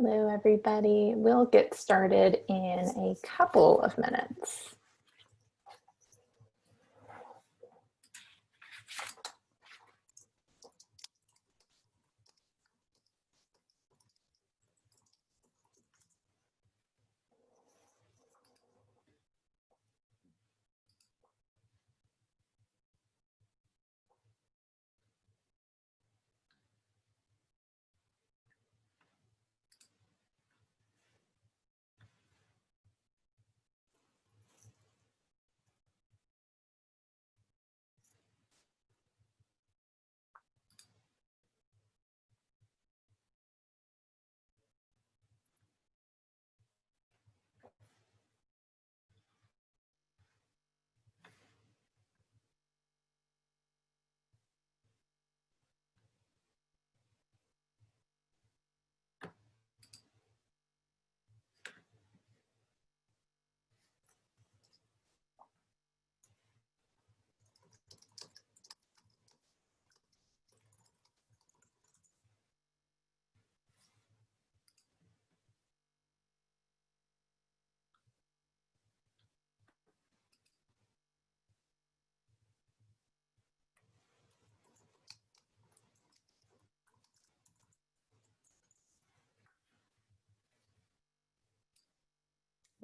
Hello, everybody. We'll get started in a couple of minutes.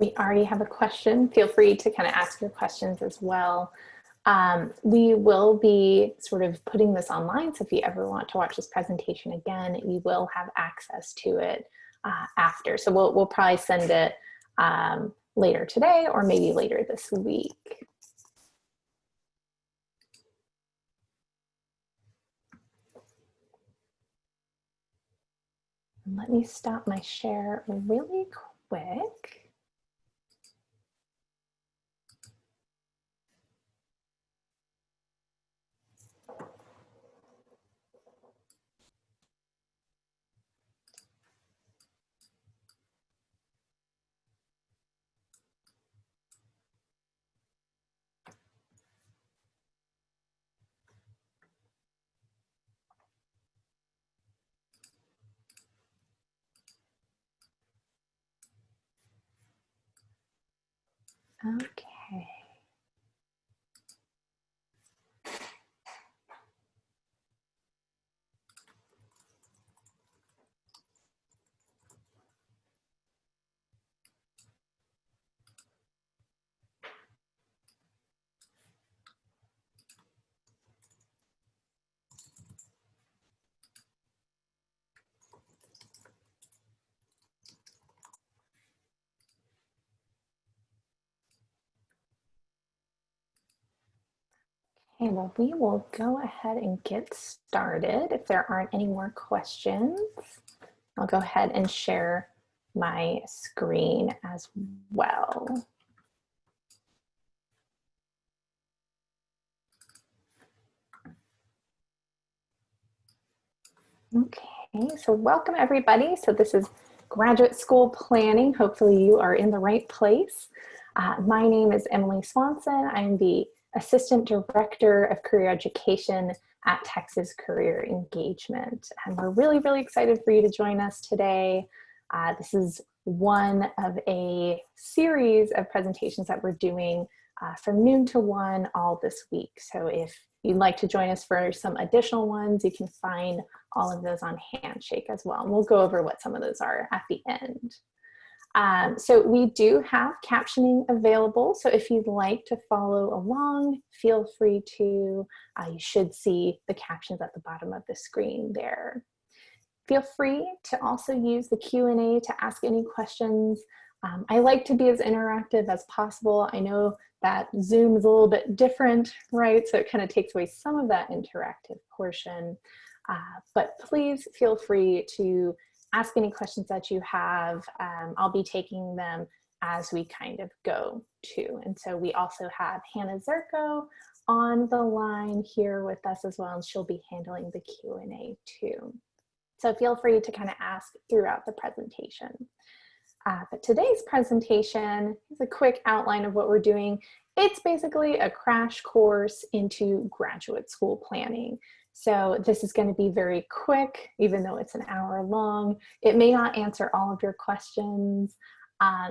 We already have a question. Feel free to kind of ask your questions as well. We will be sort of putting this online, so if you ever want to watch this presentation again, you will have access to it after. So we'll probably send it later today or maybe later this week. Let me stop my share really quick. Okay. Okay, well, we will go ahead and get started. If there aren't any more questions, I'll go ahead and share my screen as well. Okay, so welcome everybody. So this is graduate school planning. Hopefully you are in the right place. My name is Emily Swanson. I'm the Assistant Director of Career Education at Texas Career Engagement. And we're really, really excited for you to join us today. This is one of a series of presentations that we're doing from noon to 1 all this week. So if you'd like to join us for some additional ones, you can find all of those on Handshake as well. And we'll go over what some of those are at the end. So we do have captioning available. So if you'd like to follow along, feel free to. You should see the captions at the bottom of the screen there. Feel free to also use the Q&A to ask any questions. I like to be as interactive as possible. I know that Zoom is a little bit different, right? So it kind of takes away some of that interactive portion. But please feel free to ask any questions that you have. I'll be taking them as we kind of go too. And so we also have Hannah Zerko on the line here with us as well, and she'll be handling the Q&A too. So feel free to kind of ask throughout the presentation. But today's presentation is a quick outline of what we're doing. It's basically a crash course into graduate school planning. So this is going to be very quick, even though it's an hour long. It may not answer all of your questions.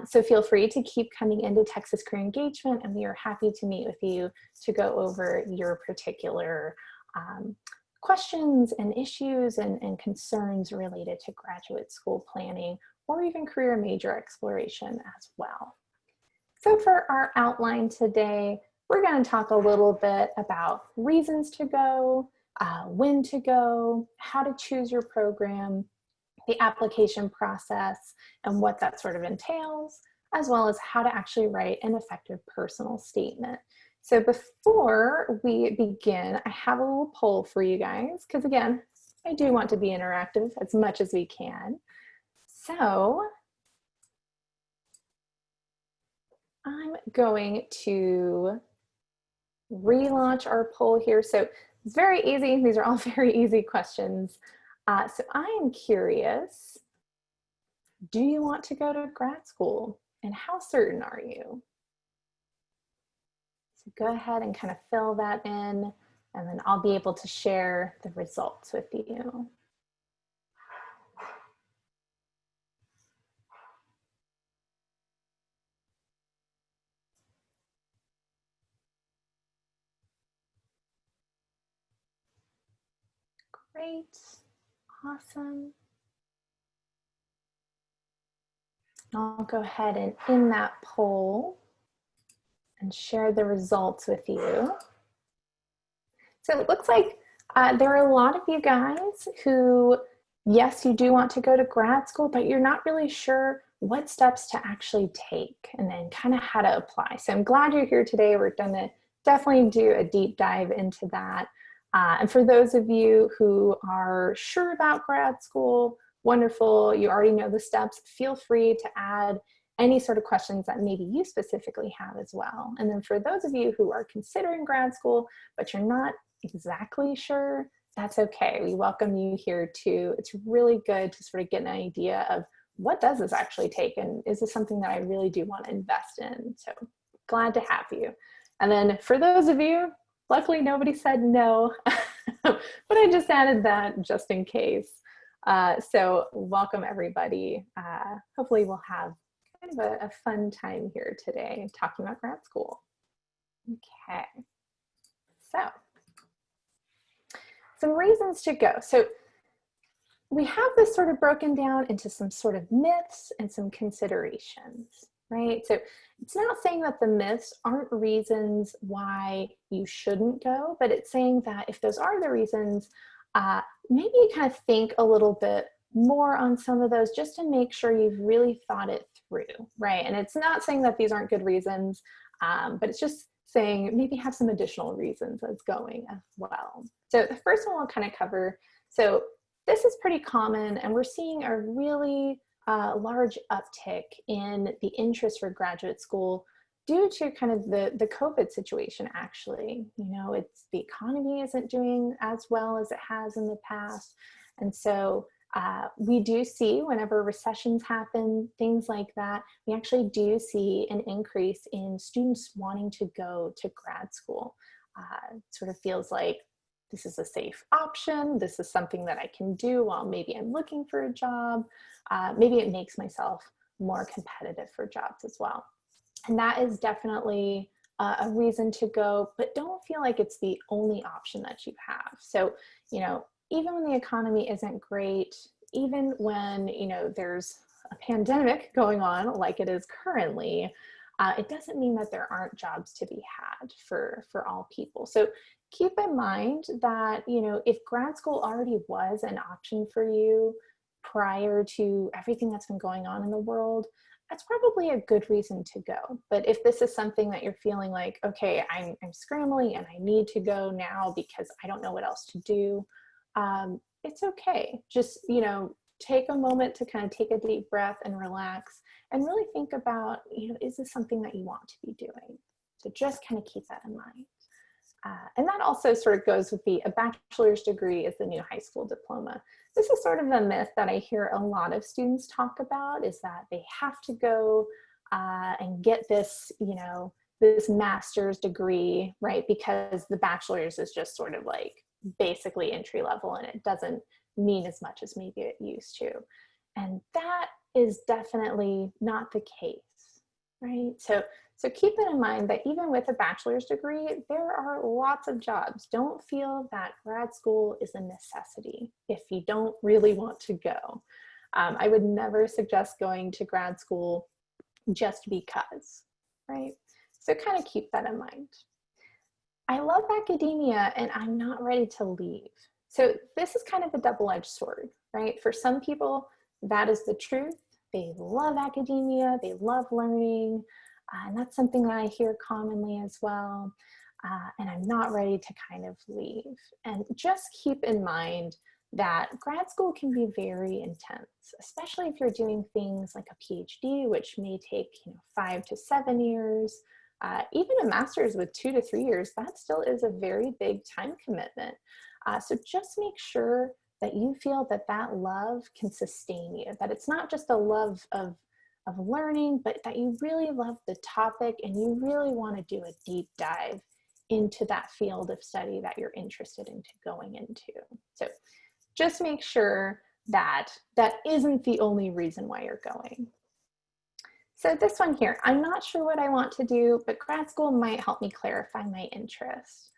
So feel free to keep coming into Texas Career Engagement, and we are happy to meet with you to go over your particular questions and issues and concerns related to graduate school planning or even career major exploration as well. So for our outline today, we're going to talk a little bit about reasons to go, when to go, how to choose your program, the application process, and what that sort of entails, as well as how to actually write an effective personal statement. So before we begin, I have a little poll for you guys, because again, I do want to be interactive as much as we can. So I'm going to relaunch our poll here. So it's very easy. These are all very easy questions. So I am curious, do you want to go to grad school, and how certain are you? So go ahead and kind of fill that in, and then I'll be able to share the results with you. Great, awesome. I'll go ahead and in that poll and share the results with you. So it looks like there are a lot of you guys who, yes, you do want to go to grad school, but you're not really sure what steps to actually take and then kind of how to apply. So I'm glad you're here today. We're going to definitely do a deep dive into that. And for those of you who are sure about grad school, wonderful, you already know the steps, feel free to add any sort of questions that maybe you specifically have as well. And then for those of you who are considering grad school, but you're not exactly sure, that's okay. We welcome you here too. It's really good to sort of get an idea of what does this actually take, and is this something that I really do want to invest in? So glad to have you. And then for those of you, luckily nobody said no, but I just added that just in case. So welcome everybody. Hopefully we'll have kind of a fun time here today talking about grad school. Okay, so some reasons to go. So we have this sort of broken down into some sort of myths and some considerations, right? So it's not saying that the myths aren't reasons why you shouldn't go, but it's saying that if those are the reasons, maybe you kind of think a little bit more on some of those just to make sure you've really thought it through, right? And it's not saying that these aren't good reasons, but it's just saying maybe have some additional reasons as going as well. So the first one we'll kind of cover, so this is pretty common, and we're seeing a really large uptick in the interest for graduate school due to kind of the COVID situation, actually. You know, it's the economy isn't doing as well as it has in the past. And so we do see whenever recessions happen, things like that, we actually do see an increase in students wanting to go to grad school. It sort of feels like this is a safe option. This is something that I can do while maybe I'm looking for a job. Maybe it makes myself more competitive for jobs as well. And that is definitely a reason to go, but don't feel like it's the only option that you have. So, you know, even when the economy isn't great, even when, you know, there's a pandemic going on like it is currently, it doesn't mean that there aren't jobs to be had for all people. So keep in mind that, you know, if grad school already was an option for you prior to everything that's been going on in the world, that's probably a good reason to go. But if this is something that you're feeling like, okay, I'm scrambling and I need to go now because I don't know what else to do, it's okay. Just, you know, take a moment to kind of take a deep breath and relax and really think about, you know, is this something that you want to be doing? So just kind of keep that in mind. And that also sort of goes with a bachelor's degree is the new high school diploma. This is sort of a myth that I hear a lot of students talk about, is that they have to go and get this, you know, this master's degree, right? Because the bachelor's is just sort of like basically entry level and it doesn't mean as much as maybe it used to. And that is definitely not the case, right? So keep it in mind that even with a bachelor's degree, there are lots of jobs. Don't feel that grad school is a necessity if you don't really want to go. I would never suggest going to grad school just because, right? So kind of keep that in mind. I love academia and I'm not ready to leave. So this is kind of a double-edged sword, right? For some people, that is the truth. They love academia, they love learning, and that's something that I hear commonly as well. And I'm not ready to kind of leave. And just keep in mind that grad school can be very intense, especially if you're doing things like a PhD, which may take 5 to 7 years. Even a master's with 2 to 3 years, that still is a very big time commitment. So just make sure that you feel that that love can sustain you, that it's not just a love of learning, but that you really love the topic and you really want to do a deep dive into that field of study that you're interested in going into. So just make sure that that isn't the only reason why you're going. So this one here, I'm not sure what I want to do, but grad school might help me clarify my interest.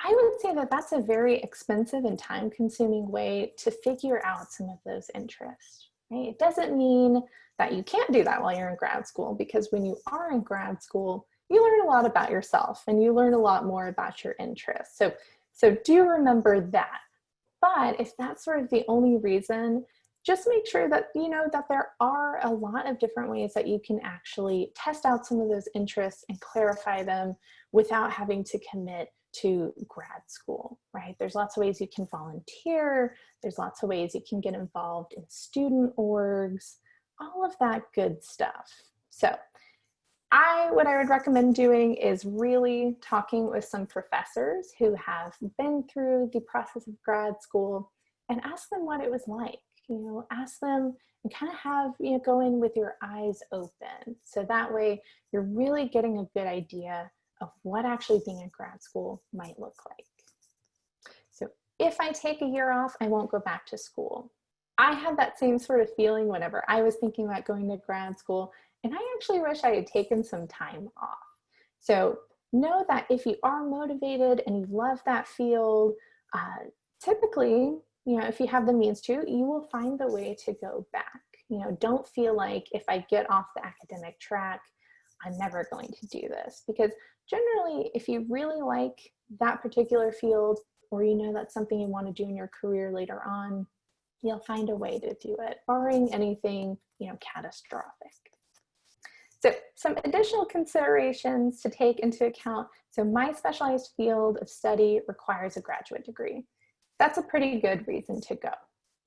I would say that that's a very expensive and time-consuming way to figure out some of those interests, right? It doesn't mean that you can't do that while you're in grad school, because when you are in grad school, you learn a lot about yourself and you learn a lot more about your interests. So do remember that. But if that's sort of the only reason, just make sure that you know that there are a lot of different ways that you can actually test out some of those interests and clarify them without having to commit to grad school, right? There's lots of ways you can volunteer. There's lots of ways you can get involved in student orgs, all of that good stuff. So what I would recommend doing is really talking with some professors who have been through the process of grad school and ask them what it was like. Ask them and kind of have, go in with your eyes open. So that way you're really getting a good idea of what actually being in grad school might look like. So if I take a year off, I won't go back to school. I had that same sort of feeling whenever I was thinking about going to grad school, and I actually wish I had taken some time off. So know that if you are motivated and you love that field, typically, if you have the means to, you will find the way to go back. Don't feel like if I get off the academic track, I'm never going to do this. Because generally, if you really like that particular field, or that's something you want to do in your career later on, you'll find a way to do it, barring anything, catastrophic. So some additional considerations to take into account. So my specialized field of study requires a graduate degree. That's a pretty good reason to go,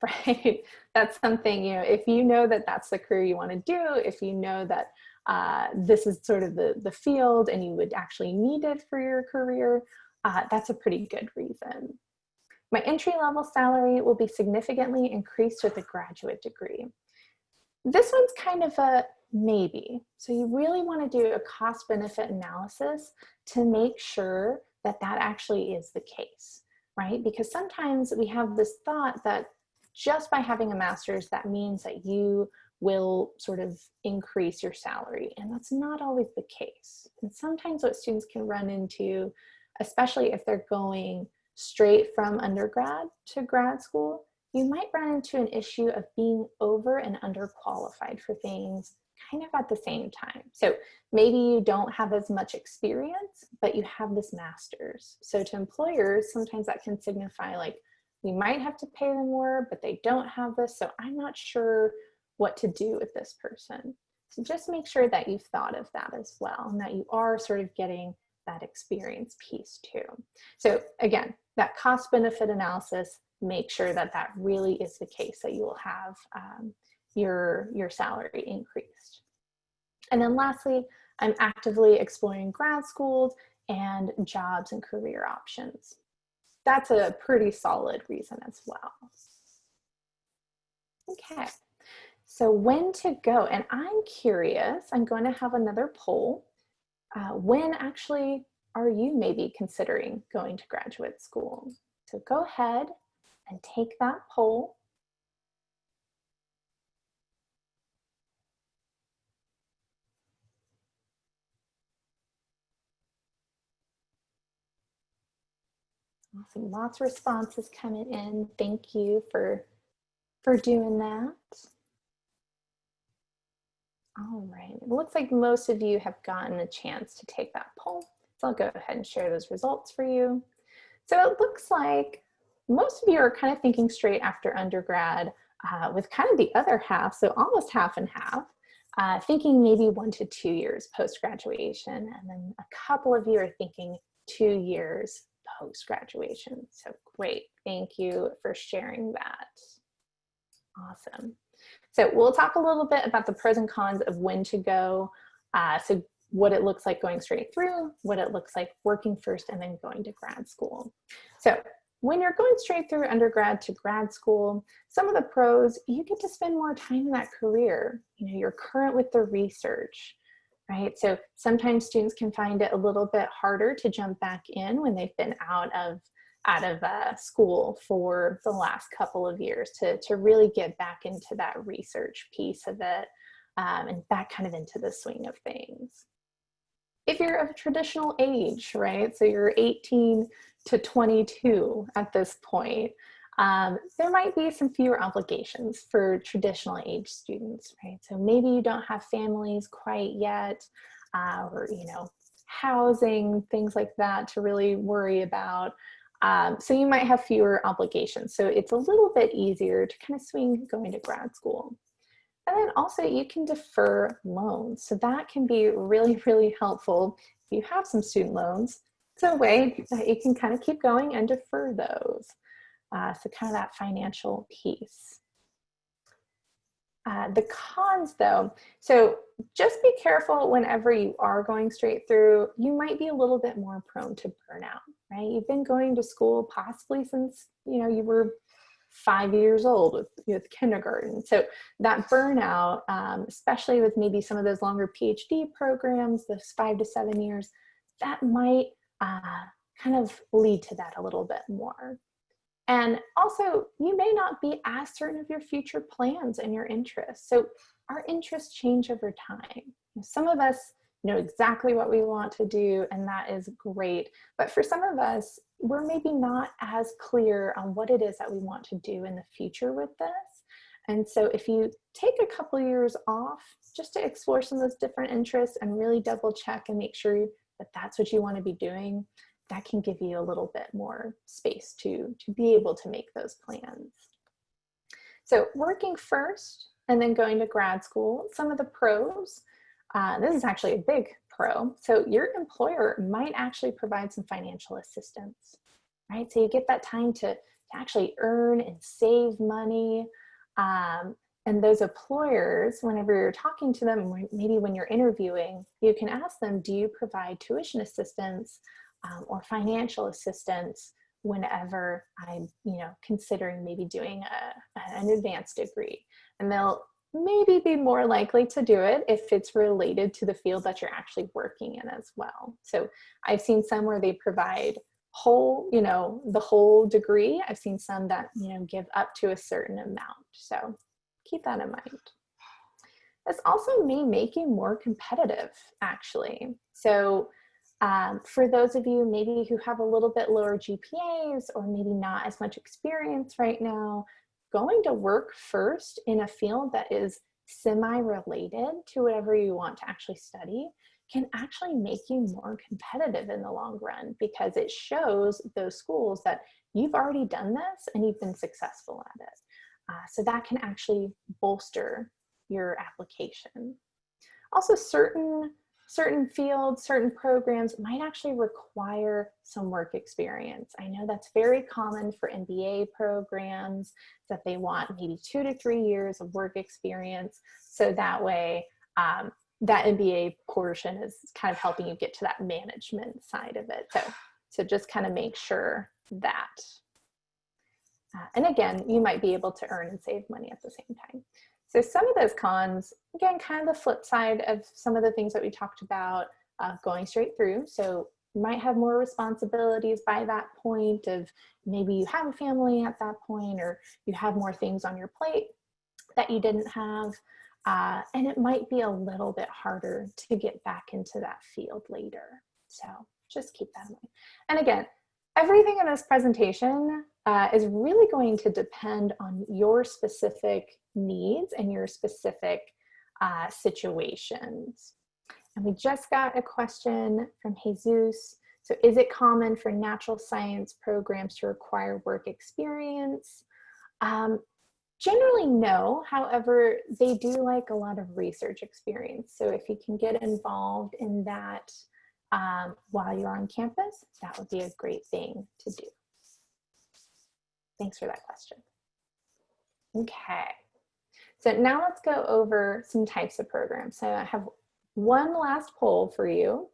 right? That's something, if you know that that's the career you want to do, if you know that this is sort of the field and you would actually need it for your career, that's a pretty good reason. My entry-level salary will be significantly increased with a graduate degree. This one's kind of a maybe. So you really want to do a cost-benefit analysis to make sure that that actually is the case, right? Because sometimes we have this thought that just by having a master's, that means that you will sort of increase your salary, and that's not always the case. And sometimes what students can run into, especially if they're going straight from undergrad to grad school, you might run into an issue of being over and underqualified for things kind of at the same time. So maybe you don't have as much experience, but you have this master's. So to employers, sometimes that can signify like, we might have to pay them more, but they don't have this, so I'm not sure what to do with this person. So just make sure that you've thought of that as well, and that you are sort of getting that experience piece too. So again, that cost-benefit analysis, make sure that that really is the case, that you will have your salary increased. And then lastly, I'm actively exploring grad schools and jobs and career options. That's a pretty solid reason as well. Okay, so when to go? And I'm curious, I'm going to have another poll. When actually are you maybe considering going to graduate school? So go ahead and take that poll. Awesome, lots of responses coming in. Thank you for doing that. All right, it looks like most of you have gotten a chance to take that poll. So I'll go ahead and share those results for you. So it looks like most of you are kind of thinking straight after undergrad, with kind of the other half, so almost half and half, thinking maybe 1 to 2 years post-graduation, and then a couple of you are thinking 2 years post-graduation. So great, thank you for sharing that. Awesome. So we'll talk a little bit about the pros and cons of when to go. So what it looks like going straight through, what it looks like working first, and then going to grad school. So when you're going straight through undergrad to grad school, some of the pros, you get to spend more time in that career. You know, you're current with the research, right? So sometimes students can find it a little bit harder to jump back in when they've been out of school for the last couple of years to really get back into that research piece of it, and back kind of into the swing of things. If you're of traditional age, right? So you're 18 to 22 at this point, there might be some fewer obligations for traditional age students, right? So maybe you don't have families quite yet, or, you know, housing, things like that to really worry about. So you might have fewer obligations. So it's a little bit easier to kind of swing going to grad school. And then also you can defer loans. So that can be really, really helpful if you have some student loans. It's a way that you can kind of keep going and defer those. So kind of that financial piece. The cons though, so just be careful whenever you are going straight through, you might be a little bit more prone to burnout, right? You've been going to school possibly since, you know, you were 5 years old with kindergarten. So that burnout, especially with maybe some of those longer PhD programs, those 5 to 7 years, that might kind of lead to that a little bit more. And also, you may not be as certain of your future plans and your interests. So our interests change over time. Some of us know exactly what we want to do, and that is great. But for some of us, we're maybe not as clear on what it is that we want to do in the future with this. And so if you take a couple years off just to explore some of those different interests and really double check and make sure that that's what you want to be doing, that can give you a little bit more space to be able to make those plans. So working first and then going to grad school, some of the pros, this is actually a big pro. So your employer might actually provide some financial assistance, right? So you get that time to actually earn and save money. And those employers, whenever you're talking to them, maybe when you're interviewing, you can ask them, do you provide tuition assistance or financial assistance whenever I'm, you know, considering maybe doing an advanced degree? And they'll maybe be more likely to do it if it's related to the field that you're actually working in as well. So I've seen some where they provide whole, you know, the whole degree. I've seen some that, you know, give up to a certain amount. So keep that in mind. This also may make you more competitive, actually. So for those of you maybe who have a little bit lower GPAs or maybe not as much experience right now, going to work first in a field that is semi-related to whatever you want to actually study can actually make you more competitive in the long run, because it shows those schools that you've already done this and you've been successful at it. So that can actually bolster your application. Also, certain fields, certain programs might actually require some work experience. I know that's very common for MBA programs, that they want maybe 2 to 3 years of work experience. So that way, that MBA portion is kind of helping you get to that management side of it. So just kind of make sure that. And again, you might be able to earn and save money at the same time. So some of those cons, again, kind of the flip side of some of the things that we talked about going straight through. So You might have more responsibilities by that point of maybe you have a family at that point, or you have more things on your plate that you didn't have. And it might be a little bit harder to get back into that field later. So just keep that in mind. And again, everything in this presentation is really going to depend on your specific needs and your specific situations. And we just got a question from Jesus. So is it common for natural science programs to require work experience? Generally, no. However, they do like a lot of research experience. So if you can get involved in that while you're on campus, that would be a great thing to do. Thanks for that question. Okay. So now let's go over some types of programs. So I have one last poll for you.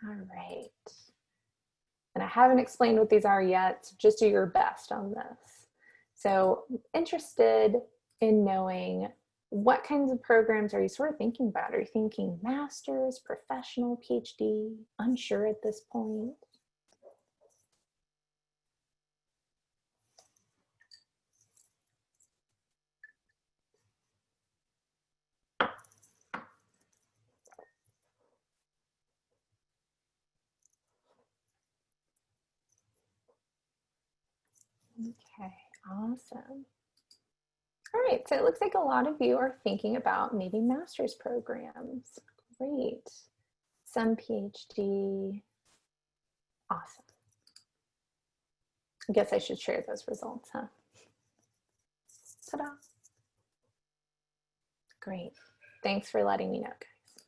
All right. And I haven't explained what these are yet, so just do your best on this. So interested in knowing what kinds of programs are you sort of thinking about? Are you thinking master's, professional, PhD, unsure at this point? Okay, awesome. All right, so it looks like a lot of you are thinking about maybe master's programs. Great. Some PhD. Awesome. I guess I should share those results, huh? Ta-da. Great. Thanks for letting me know, guys.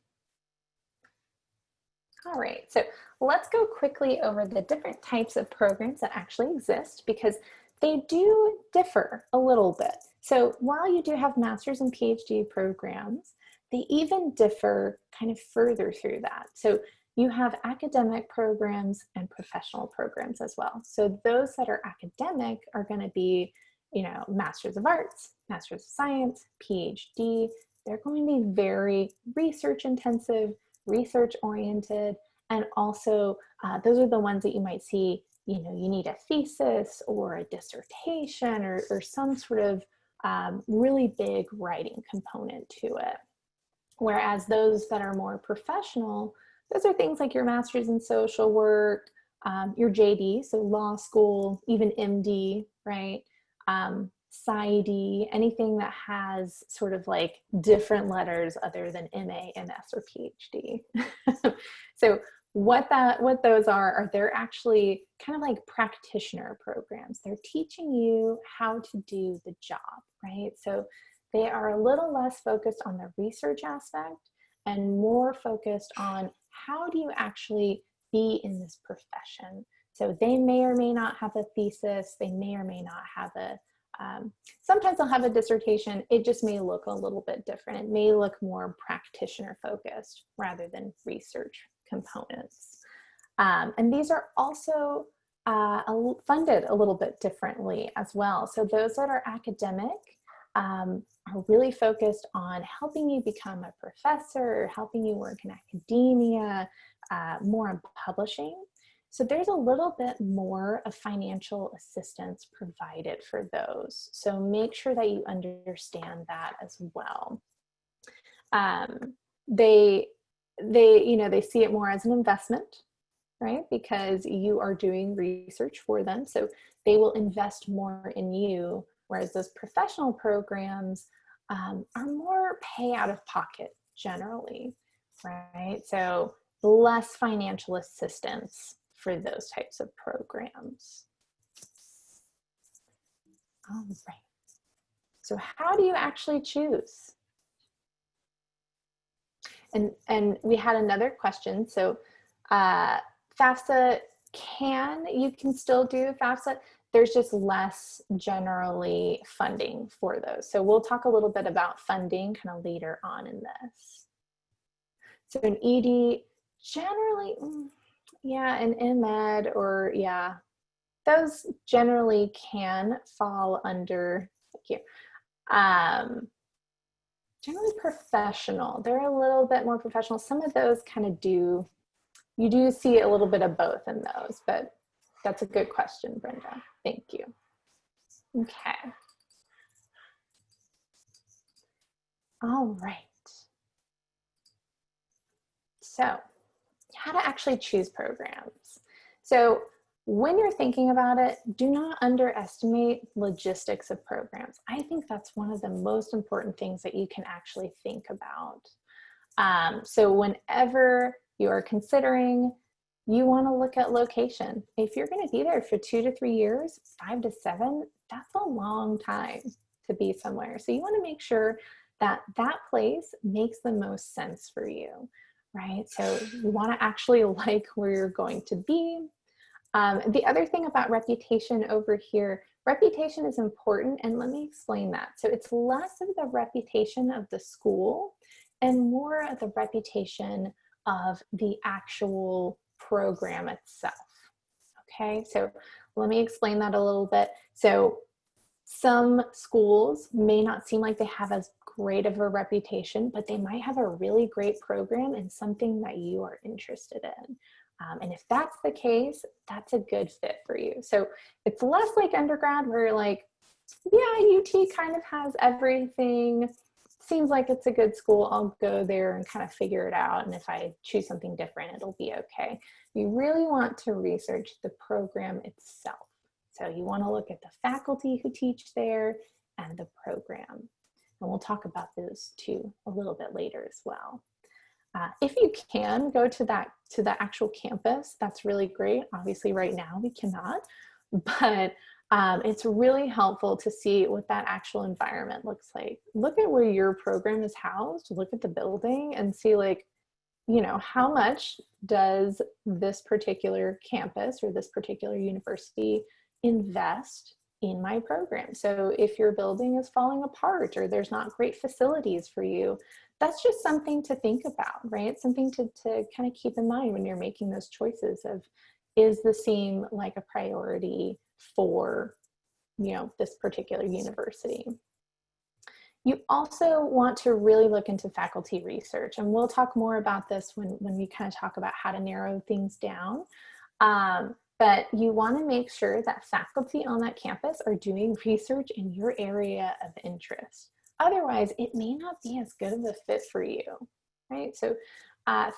All right, so let's go quickly over the different types of programs that actually exist, because they do differ a little bit. So while you do have master's and PhD programs, they even differ kind of further through that. So you have academic programs and professional programs as well. So those that are academic are going to be, you know, Masters of Arts, Masters of Science, PhD. They're going to be very research intensive, research oriented, and also those are the ones that you might see, you know, you need a thesis or a dissertation or some sort of really big writing component to it. Whereas those that are more professional, those are things like your master's in social work, your JD, so law school, even MD, right? PsyD, anything that has sort of like different letters other than MA, MS, or PhD. So what those are they're actually kind of like practitioner programs. They're teaching you how to do the job, right? So they are a little less focused on the research aspect and more focused on how do you actually be in this profession. So they may or may not have a thesis, they may or may not have a, sometimes they'll have a dissertation, it just may look a little bit different. It may look more practitioner focused rather than research components. And these are also funded a little bit differently as well. So those that are academic are really focused on helping you become a professor, helping you work in academia, more on publishing. So there's a little bit more of financial assistance provided for those. So make sure that you understand that as well. They see it more as an investment, right? Because you are doing research for them. So they will invest more in you, whereas those professional programs are more pay out of pocket generally, right? So less financial assistance for those types of programs. All right. So how do you actually choose? And we had another question. So FAFSA you can still do FAFSA. There's just less generally funding for those. So we'll talk a little bit about funding kind of later on in this. So an ED generally, yeah, an MEd or yeah, those generally can fall under, thank you. Generally professional. They're a little bit more professional. Some of those kind of do you do see a little bit of both in those, but that's a good question, Brenda. Thank you. Okay. All right. So how to actually choose programs. So when you're thinking about it, do not underestimate logistics of programs. I think that's one of the most important things that you can actually think about. So whenever you are considering, you want to look at location. If you're going to be there for 2 to 3 years, 5 to 7, that's a long time to be somewhere. So you want to make sure that that place makes the most sense for you, right? So you want to actually like where you're going to be. The other thing about reputation over here, reputation is important, and let me explain that. So it's less of the reputation of the school and more of the reputation of the actual program itself. Okay, so let me explain that a little bit. So some schools may not seem like they have as great of a reputation, but they might have a really great program and something that you are interested in. And if that's the case, that's a good fit for you. So it's less like undergrad where you're like, yeah, UT kind of has everything. Seems like it's a good school. I'll go there and kind of figure it out. And if I choose something different, it'll be okay. You really want to research the program itself. So you want to look at the faculty who teach there and the program. And we'll talk about those two a little bit later as well. If you can go to the actual campus, that's really great. Obviously right now we cannot, but it's really helpful to see what that actual environment looks like. Look at where your program is housed, look at the building and see like, you know, how much does this particular campus or this particular university invest in my program? So if your building is falling apart or there's not great facilities for you, that's just something to think about, right? Something to kind of keep in mind when you're making those choices of, is this seem like a priority for, you know, this particular university? You also want to really look into faculty research, and we'll talk more about this when we kind of talk about how to narrow things down. But you want to make sure that faculty on that campus are doing research in your area of interest. Otherwise, it may not be as good of a fit for you, right? So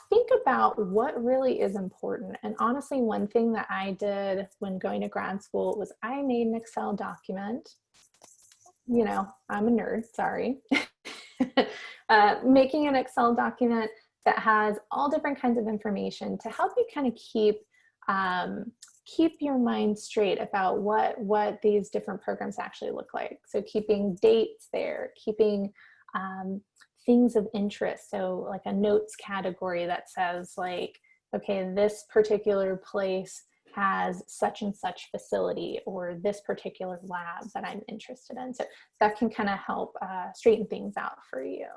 think about what really is important. And honestly, one thing that I did when going to grad school was I made an Excel document. You know, I'm a nerd, sorry. Making an Excel document that has all different kinds of information to help you kind of keep your mind straight about what these different programs actually look like. So keeping dates there, keeping things of interest. So like a notes category that says like, okay, this particular place has such and such facility or this particular lab that I'm interested in. So that can kind of help straighten things out for you.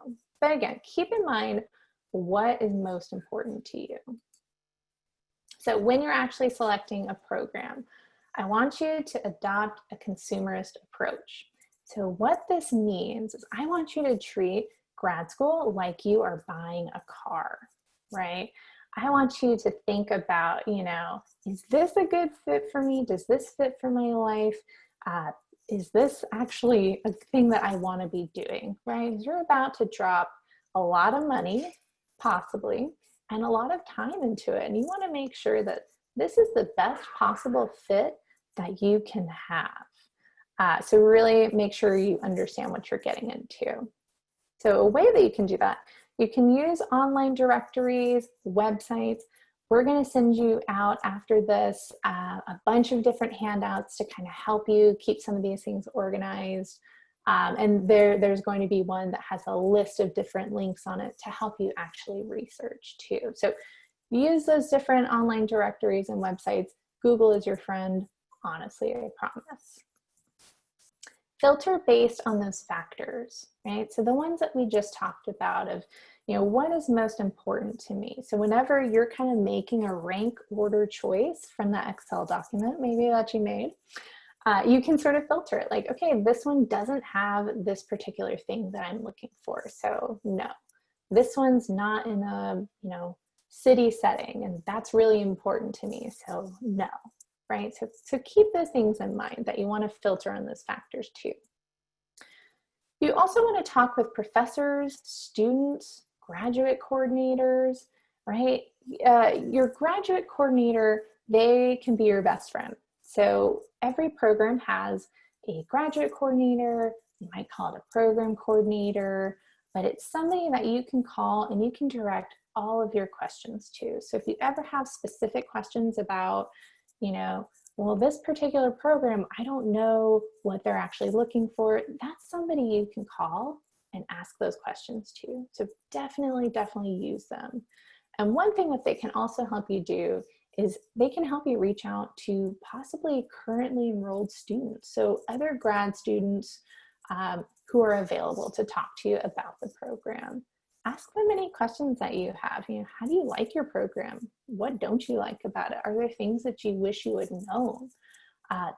But again, keep in mind what is most important to you. So when you're actually selecting a program, I want you to adopt a consumerist approach. So what this means is I want you to treat grad school like you are buying a car, right? I want you to think about, you know, is this a good fit for me? Does this fit for my life? Is this actually a thing that I want to be doing, right? You're about to drop a lot of money, possibly, and a lot of time into it. And you want to make sure that this is the best possible fit that you can have. So really make sure you understand what you're getting into. So a way that you can do that, you can use online directories, websites. We're going to send you out after this a bunch of different handouts to kind of help you keep some of these things organized. And there's going to be one that has a list of different links on it to help you actually research too. So use those different online directories and websites. Google is your friend, honestly, I promise. Filter based on those factors, right? So the ones that we just talked about of, you know, what is most important to me? So whenever you're kind of making a rank order choice from that Excel document, maybe that you made, you can sort of filter it like, okay, this one doesn't have this particular thing that I'm looking for. So no, this one's not in a, you know, city setting, and that's really important to me, so no, right? So keep those things in mind, that you want to filter on those factors too. You also want to talk with professors, students, graduate coordinators, right? Your graduate coordinator, they can be your best friend. So every program has a graduate coordinator. You might call it a program coordinator, but it's somebody that you can call and you can direct all of your questions to. So if you ever have specific questions about, well, this particular program, I don't know what they're actually looking for, that's somebody you can call and ask those questions to. So definitely use them. And one thing that they can also help you do is they can help you reach out to possibly currently enrolled students. So other grad students who are available to talk to you about the program. Ask them any questions that you have. How do you like your program? What don't you like about it? Are there things that you wish you had known?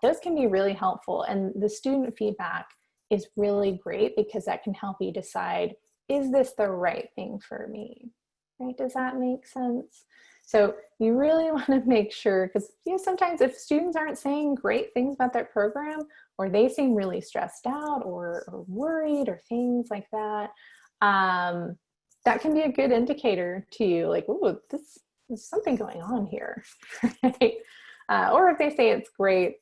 Those can be really helpful. And the student feedback is really great because that can help you decide, is this the right thing for me? Right? Does that make sense? So you really want to make sure, because sometimes if students aren't saying great things about their program, or they seem really stressed out or worried or things like that, that can be a good indicator to you, like, oh, there's something going on here, right? Or if they say it's great,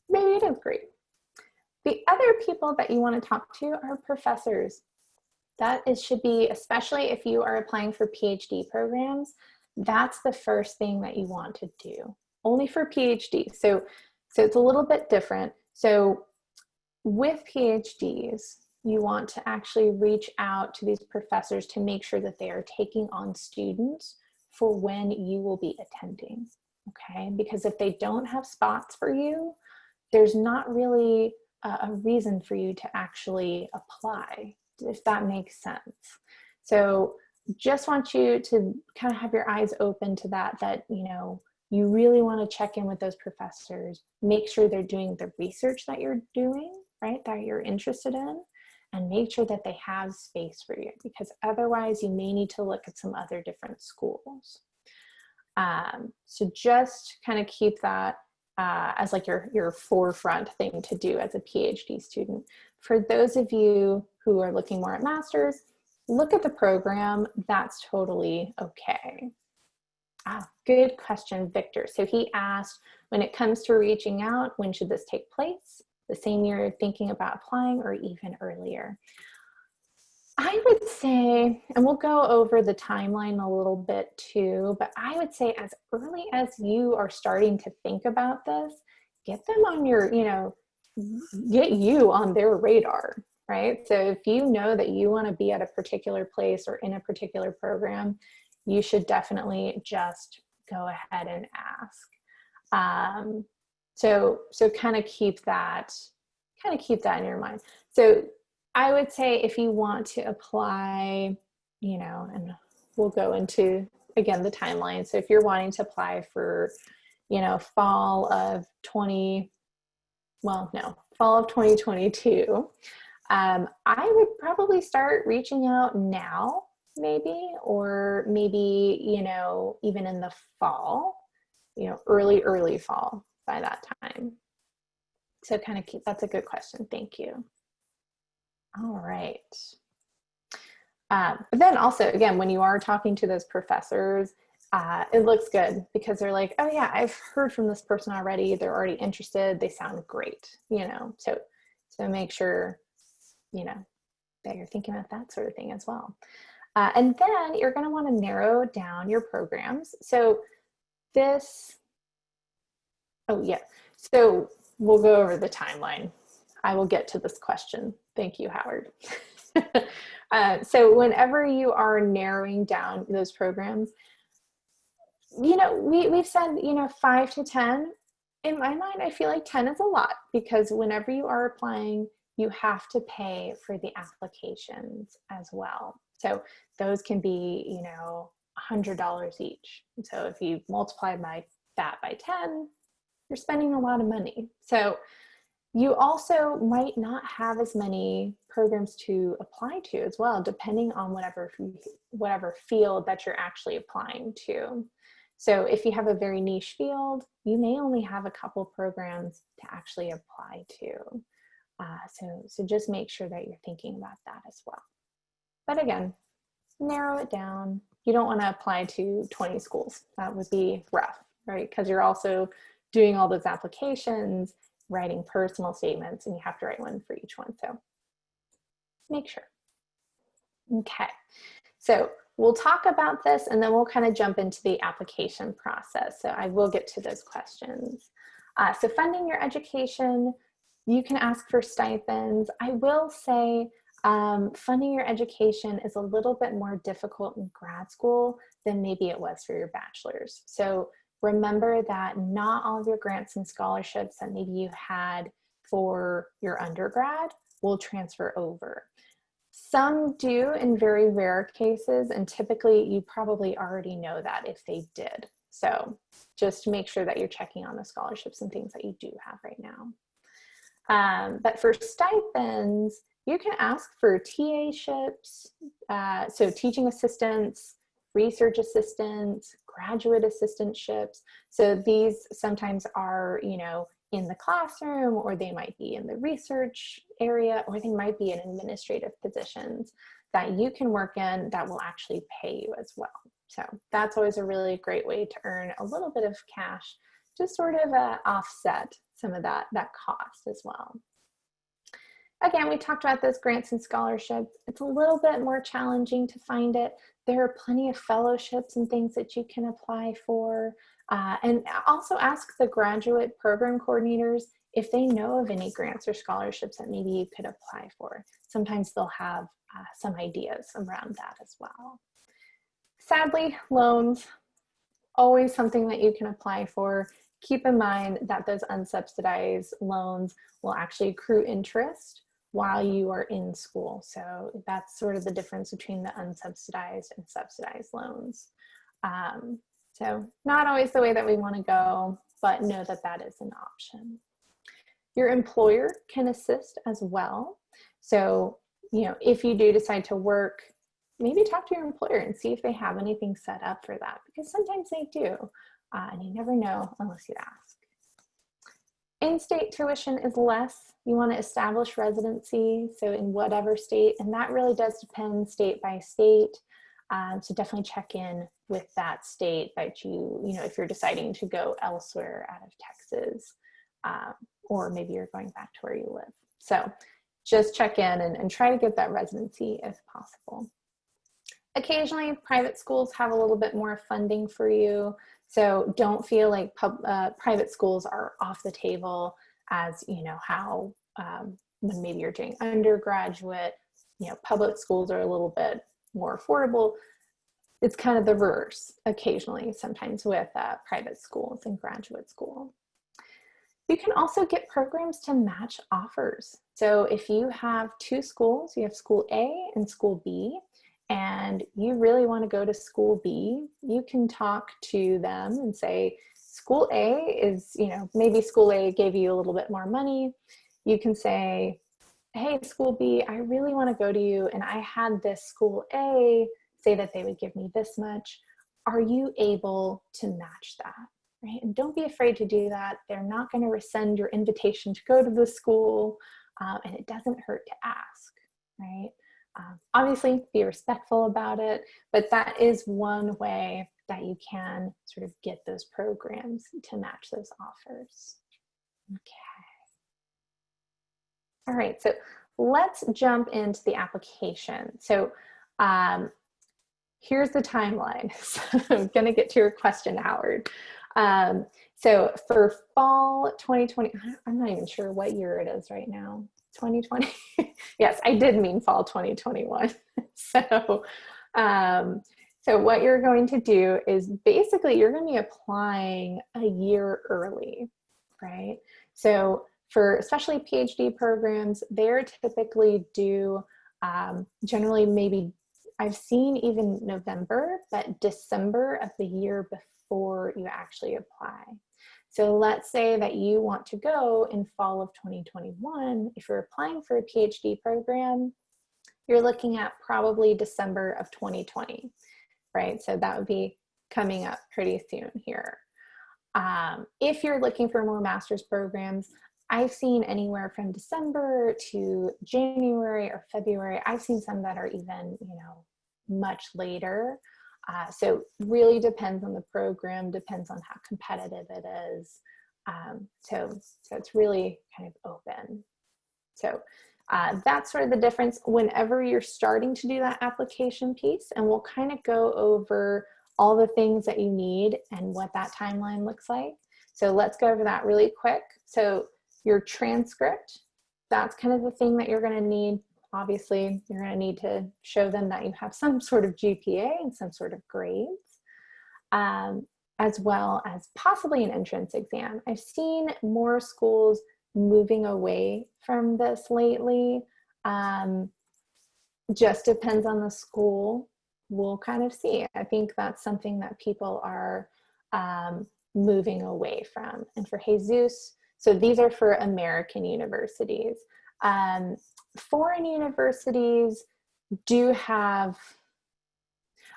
maybe it is great. The other people that you want to talk to are professors. Should be, especially if you are applying for PhD programs, that's the first thing that you want to do, only for PhD. So it's a little bit different. So with PhDs, you want to actually reach out to these professors to make sure that they are taking on students for when you will be attending, okay? Because if they don't have spots for you, there's not really a reason for you to actually apply, if that makes sense. So just want you to kind of have your eyes open to that you really want to check in with those professors, make sure they're doing the research that you're doing, right, that you're interested in, and make sure that they have space for you, because otherwise you may need to look at some other different schools. So just kind of keep that as like your forefront thing to do as a PhD student. For those of you who are looking more at masters, look at the program. That's totally okay. Good question, Victor. So he asked, when it comes to reaching out, when should this take place? The same year you're thinking about applying, or even earlier? I would say, and we'll go over the timeline a little bit too, but I would say as early as you are starting to think about this, get them on your, get you on their radar, right? So if you know that you want to be at a particular place or in a particular program, you should definitely just go ahead and ask. So kind of keep that in your mind. So I would say if you want to apply, and we'll go into, again, the timeline. So if you're wanting to apply for, fall of 2022, I would probably start reaching out now, maybe, or maybe, even in the fall, early fall by that time. So kind of that's a good question. Thank you. All right. But then also, again, when you are talking to those professors, it looks good because they're like, oh yeah, I've heard from this person already. They're already interested. They sound great, so make sure, that you're thinking about that sort of thing as well. And then you're going to want to narrow down your programs. So so we'll go over the timeline. I will get to this question. Thank you, Howard. So whenever you are narrowing down those programs, we've said, 5 to 10. In my mind, I feel like 10 is a lot, because whenever you are applying, you have to pay for the applications as well. So those can be, $100 each. And so if you multiply that by 10, you're spending a lot of money. So You also might not have as many programs to apply to as well, depending on whatever field that you're actually applying to. So if you have a very niche field, you may only have a couple programs to actually apply to. So just make sure that you're thinking about that as well. But again, narrow it down. You don't want to apply to 20 schools. That would be rough, right? Because you're also doing all those applications, writing personal statements, and you have to write one for each one. So make sure. Okay, so we'll talk about this and then we'll kind of jump into the application process. So I will get to those questions. So funding your education, you can ask for stipends. I will say funding your education is a little bit more difficult in grad school than maybe it was for your bachelor's. So remember that not all of your grants and scholarships that maybe you had for your undergrad will transfer over. Some do in very rare cases, and typically you probably already know that if they did. So just make sure that you're checking on the scholarships and things that you do have right now. But for stipends, you can ask for TA-ships, so teaching assistants, research assistants, graduate assistantships. So these sometimes are, in the classroom, or they might be in the research area, or they might be in administrative positions that you can work in that will actually pay you as well. So that's always a really great way to earn a little bit of cash to sort of offset some of that cost as well. Again, we talked about those grants and scholarships. It's a little bit more challenging to find it. There are plenty of fellowships and things that you can apply for. And also ask the graduate program coordinators if they know of any grants or scholarships that maybe you could apply for. Sometimes they'll have some ideas around that as well. Sadly, loans, always something that you can apply for. Keep in mind that those unsubsidized loans will actually accrue interest while you are in school. So that's sort of the difference between the unsubsidized and subsidized loans. So not always the way that we want to go, but know that that is an option. Your employer can assist as well. So, if you do decide to work, maybe talk to your employer and see if they have anything set up for that, because sometimes they do, and you never know unless you ask. In-state tuition is less. You want to establish residency, so in whatever state, and that really does depend state by state. So definitely check in with that state that if you're deciding to go elsewhere out of Texas, or maybe you're going back to where you live. So just check in and try to get that residency if possible. Occasionally, private schools have a little bit more funding for you. So don't feel like private schools are off the table, as how when maybe you're doing undergraduate, public schools are a little bit more affordable. It's kind of the reverse occasionally, sometimes with private schools and graduate school. You can also get programs to match offers. So if you have two schools, you have school A and school B, and you really want to go to school B, you can talk to them and say, school A is, maybe school A gave you a little bit more money. You can say, hey, school B, I really want to go to you, and I had this school A say that they would give me this much. Are you able to match that? Right? And don't be afraid to do that. They're not going to rescind your invitation to go to the school, and it doesn't hurt to ask, right? Obviously, be respectful about it, but that is one way that you can sort of get those programs to match those offers. Okay. All right, so let's jump into the application. So here's the timeline. So I'm gonna get to your question, Howard. So for fall 2020, I'm not even sure what year it is right now. 2020. Yes, I did mean fall 2021. So what you're going to do is basically you're going to be applying a year early, right? So for especially PhD programs, they're typically due generally maybe, I've seen even November, but December of the year before you actually apply. So let's say that you want to go in fall of 2021. If you're applying for a PhD program, you're looking at probably December of 2020, right? So that would be coming up pretty soon here. If you're looking for more master's programs, I've seen anywhere from December to January or February. I've seen some that are even, much later. So really depends on the program, depends on how competitive it is. So it's really kind of open. So that's sort of the difference whenever you're starting to do that application piece, and we'll kind of go over all the things that you need and what that timeline looks like. So let's go over that really quick. So your transcript, that's kind of the thing that you're going to need. Obviously, you're going to need to show them that you have some sort of GPA and some sort of grades, as well as possibly an entrance exam. I've seen more schools moving away from this lately. Just depends on the school. We'll kind of see. I think that's something that people are moving away from. And for Jesus, so these are for American universities. Foreign universities do have,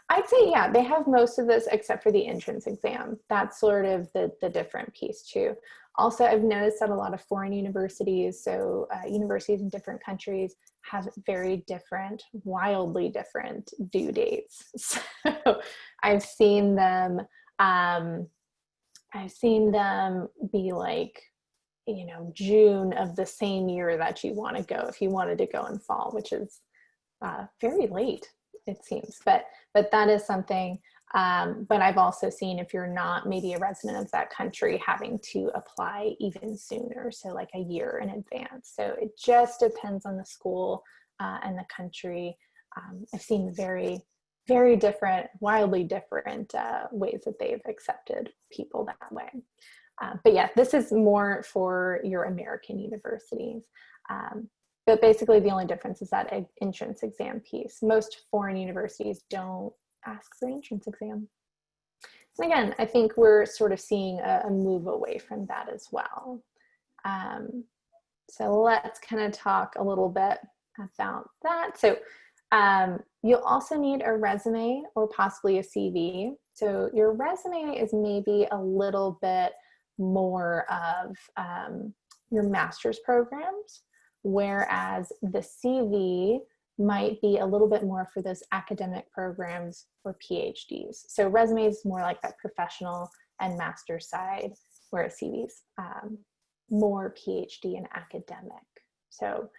I'd say, yeah, they have most of this except for the entrance exam. That's sort of the different piece too. Also, I've noticed that a lot of foreign universities, so universities in different countries, have very different, wildly different due dates. So I've seen them be like, June of the same year that you want to go, if you wanted to go in fall, which is very late, it seems. But that is something. But I've also seen, if you're not maybe a resident of that country, having to apply even sooner, so like a year in advance. So it just depends on the school and the country. I've seen very, very different, wildly different ways that they've accepted people that way. But yeah, this is more for your American universities. But basically the only difference is that entrance exam piece. Most foreign universities don't ask for an entrance exam. And again, I think we're sort of seeing a move away from that as well. So let's kind of talk a little bit about that. So you'll also need a resume or possibly a CV. So your resume is maybe a little bit more of your master's programs, whereas the CV might be a little bit more for those academic programs or PhDs. So resume is more like that professional and master's side, whereas CV's more PhD and academic. So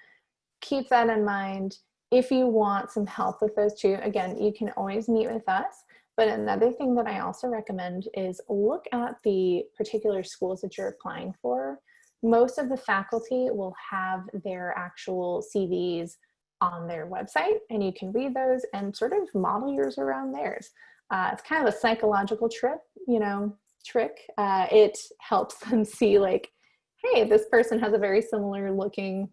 keep that in mind. If you want some help with those two, again, you can always meet with us. But another thing that I also recommend is look at the particular schools that you're applying for. Most of the faculty will have their actual CVs on their website, and you can read those and sort of model yours around theirs. It's kind of a psychological trick. It helps them see like, hey, this person has a very similar looking,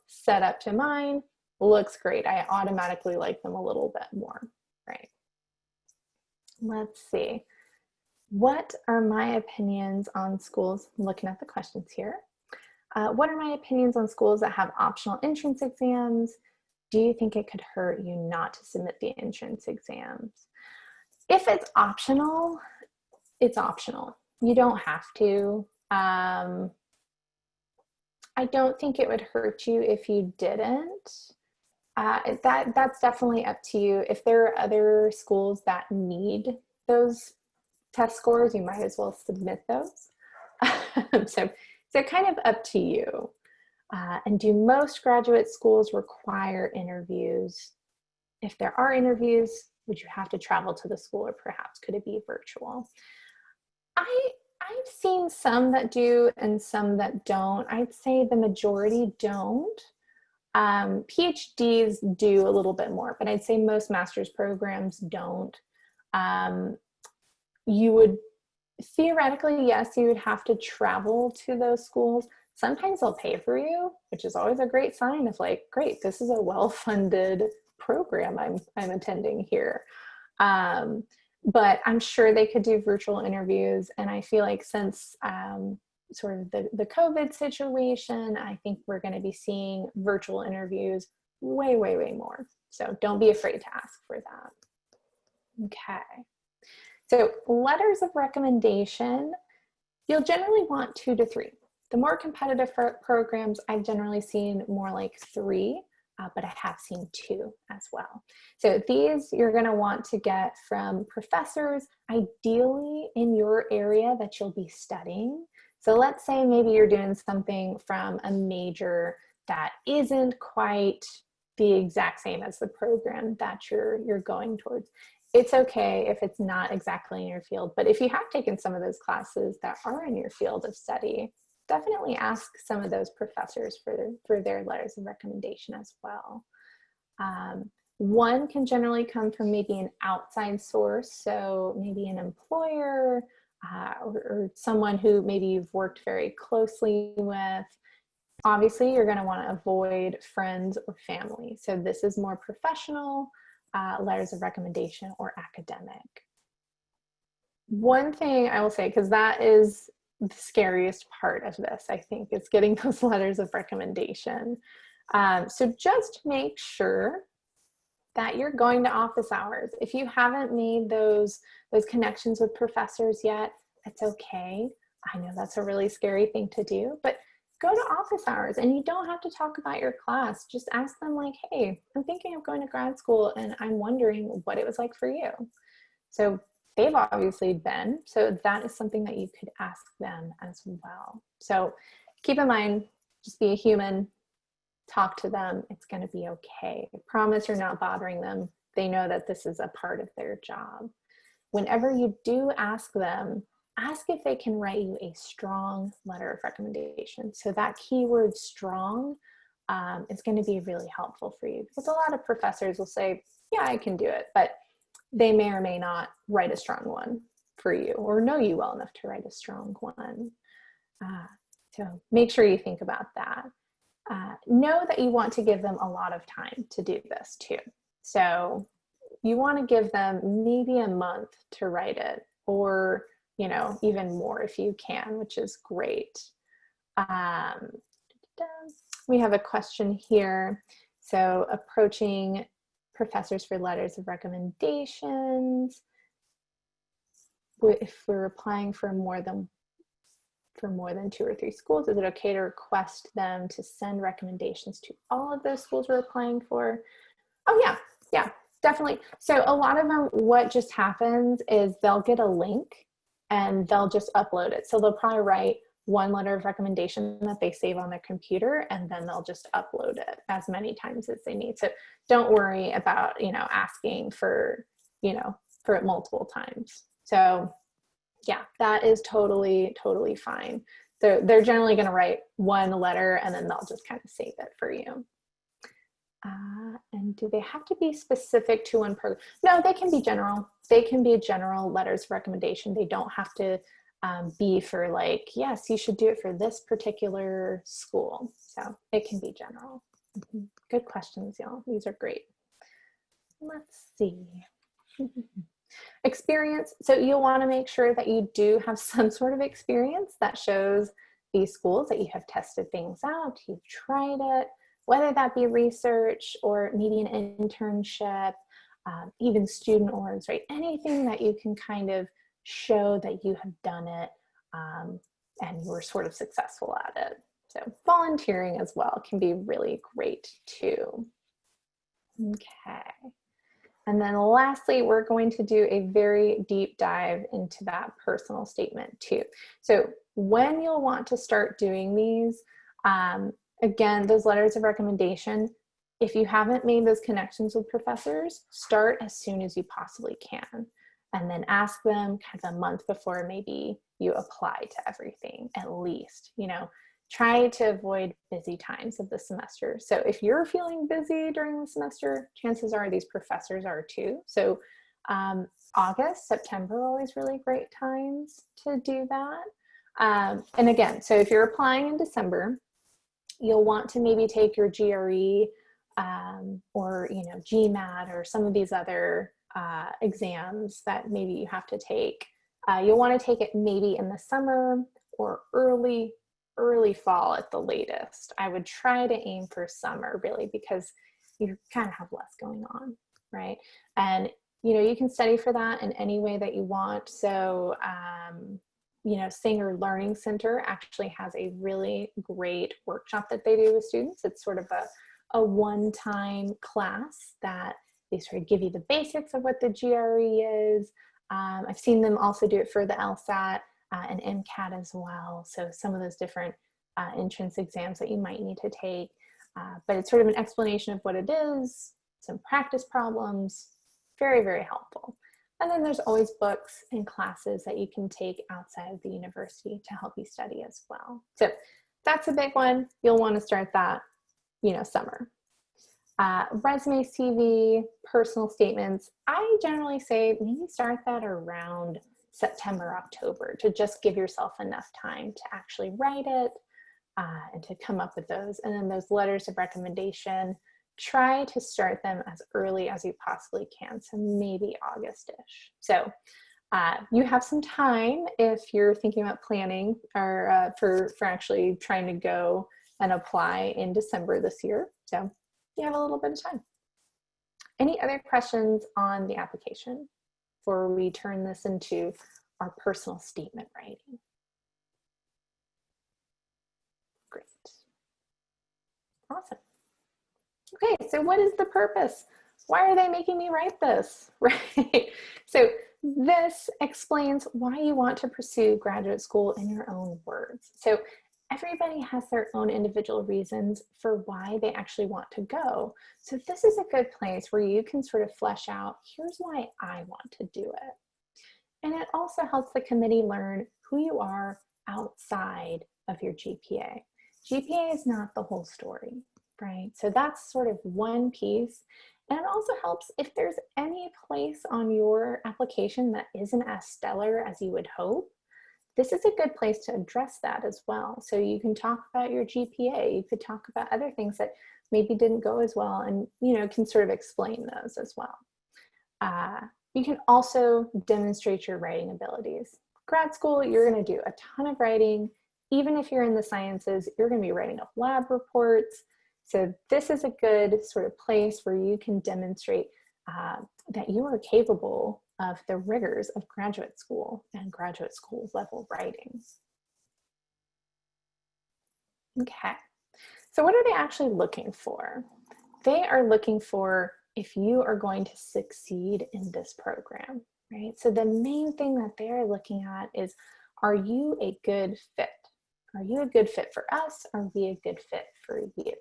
setup to mine. Looks great. I automatically like them a little bit more, right? Let's see. What are my opinions on schools? I'm looking at the questions here. What are my opinions on schools that have optional entrance exams? Do you think it could hurt you not to submit the entrance exams? If it's optional, it's optional. You don't have to. I don't think it would hurt you if you didn't. That's definitely up to you. If there are other schools that need those test scores, you might as well submit those. So kind of up to you. And do most graduate schools require interviews? If there are interviews, would you have to travel to the school, or perhaps could it be virtual? I've seen some that do and some that don't. I'd say the majority don't. PhDs do a little bit more, but I'd say most master's programs don't. You would theoretically, yes, you would have to travel to those schools. Sometimes they'll pay for you, which is always a great sign of like, great, this is a well-funded program I'm attending here. But I'm sure they could do virtual interviews. And I feel like since sort of the COVID situation, I think we're going to be seeing virtual interviews way, way, way more. So don't be afraid to ask for that. Okay. So letters of recommendation, you'll generally want 2 to 3. The more competitive programs, I've generally seen more like 3, but I have seen 2 as well. So these you're going to want to get from professors, ideally in your area that you'll be studying. So let's say maybe you're doing something from a major that isn't quite the exact same as the program that you're going towards. It's okay if it's not exactly in your field, but if you have taken some of those classes that are in your field of study, definitely ask some of those professors for their letters of recommendation as well. One can generally come from maybe an outside source, so maybe an employer or someone who maybe you've worked very closely with. Obviously, you're going to want to avoid friends or family. So this is more professional, letters of recommendation or academic. One thing I will say, because that is the scariest part of this, I think, is getting those letters of recommendation. So just make sure that you're going to office hours. If you haven't made those connections with professors yet, that's okay. I know that's a really scary thing to do, but go to office hours and you don't have to talk about your class. Just ask them like, hey, I'm thinking of going to grad school and I'm wondering what it was like for you. So they've obviously been, so that is something that you could ask them as well. So keep in mind, just be a human, talk to them, it's going to be okay. I promise you're not bothering them. They know that this is a part of their job. Whenever you do ask them, ask if they can write you a strong letter of recommendation. So that keyword strong is going to be really helpful for you, because a lot of professors will say, yeah, I can do it, but they may or may not write a strong one for you or know you well enough to write a strong one. So make sure you think about that. Know that you want to give them a lot of time to do this too. So you want to give them maybe a month to write it, or even more if you can, which is great. We have a question here. So approaching professors for letters of recommendations. If we're applying for more than 2 or 3 schools, is it okay to request them to send recommendations to all of those schools we're applying for? Oh yeah, definitely. So a lot of them, what just happens is they'll get a link and they'll just upload it. So they'll probably write one letter of recommendation that they save on their computer, and then they'll just upload it as many times as they need. So don't worry about, asking for it multiple times. So yeah, that is totally, totally fine. So they're generally going to write one letter and then they'll just kind of save it for you. And do they have to be specific to one program? No, they can be general. They can be general letters of recommendation. They don't have to be for like, yes, you should do it for this particular school. So it can be general. Good questions, y'all. These are great. Let's see. Experience. So you'll want to make sure that you do have some sort of experience that shows these schools that you have tested things out, you've tried it, whether that be research or maybe an internship, even student orgs, right? Anything that you can kind of show that you have done it and you were sort of successful at it. So volunteering as well can be really great too. Okay. And then lastly, we're going to do a very deep dive into that personal statement too. So when you'll want to start doing these, again, those letters of recommendation, if you haven't made those connections with professors, start as soon as you possibly can. And then ask them kind of a month before maybe you apply to everything, at least, try to avoid busy times of the semester. So if you're feeling busy during the semester, chances are these professors are too. So August, September are always really great times to do that. And again, so if you're applying in December, you'll want to maybe take your GRE or GMAT or some of these other exams that maybe you have to take. You'll want to take it maybe in the summer or early fall at the latest. I would try to aim for summer, really, because you kind of have less going on, right? And you can study for that in any way that you want. So Singer Learning Center actually has a really great workshop that they do with students. It's sort of a one-time class that they sort of give you the basics of what the GRE is. I've seen them also do it for the LSAT and MCAT as well. So some of those different entrance exams that you might need to take. But it's sort of an explanation of what it is, some practice problems, very, very helpful. And then there's always books and classes that you can take outside of the university to help you study as well. So that's a big one. You'll want to start that, summer. Resume, CV, personal statements. I generally say maybe start that around September, October to just give yourself enough time to actually write it and to come up with those. And then those letters of recommendation, try to start them as early as you possibly can. So maybe August-ish. So you have some time if you're thinking about planning or for actually trying to go and apply in December this year. So you have a little bit of time. Any other questions on the application before we turn this into our personal statement writing? Great. Awesome. Okay, so what is the purpose? Why are they making me write this, right? So this explains why you want to pursue graduate school in your own words. So everybody has their own individual reasons for why they actually want to go. So this is a good place where you can sort of flesh out, here's why I want to do it. And it also helps the committee learn who you are outside of your GPA. GPA is not the whole story, right? So that's sort of one piece. And it also helps if there's any place on your application that isn't as stellar as you would hope. This is a good place to address that as well. So you can talk about your GPA, you could talk about other things that maybe didn't go as well and can sort of explain those as well. You can also demonstrate your writing abilities. Grad school, you're gonna do a ton of writing. Even if you're in the sciences, you're gonna be writing up lab reports. So this is a good sort of place where you can demonstrate that you are capable of the rigors of graduate school and graduate school level writing. Okay, so what are they actually looking for? They are looking for if you are going to succeed in this program, right? So the main thing that they're looking at is, are you a good fit? Are you a good fit for us? Are we a good fit for you?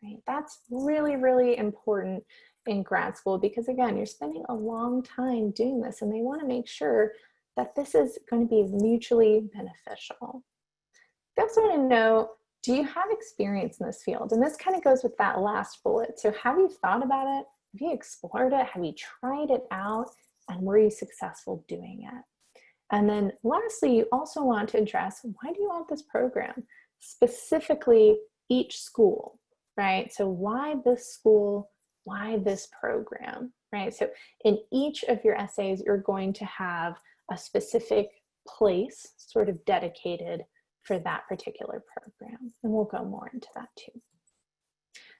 Right? That's really, really important in grad school because again, you're spending a long time doing this and they want to make sure that this is going to be mutually beneficial. They also want to know, do you have experience in this field? And this kind of goes with that last bullet. So have you thought about it? Have you explored it? Have you tried it out? And were you successful doing it? And then lastly, you also want to address, why do you want this program? Specifically, each school, right? So why this school? Why this program, right? So in each of your essays, you're going to have a specific place sort of dedicated for that particular program. And we'll go more into that too.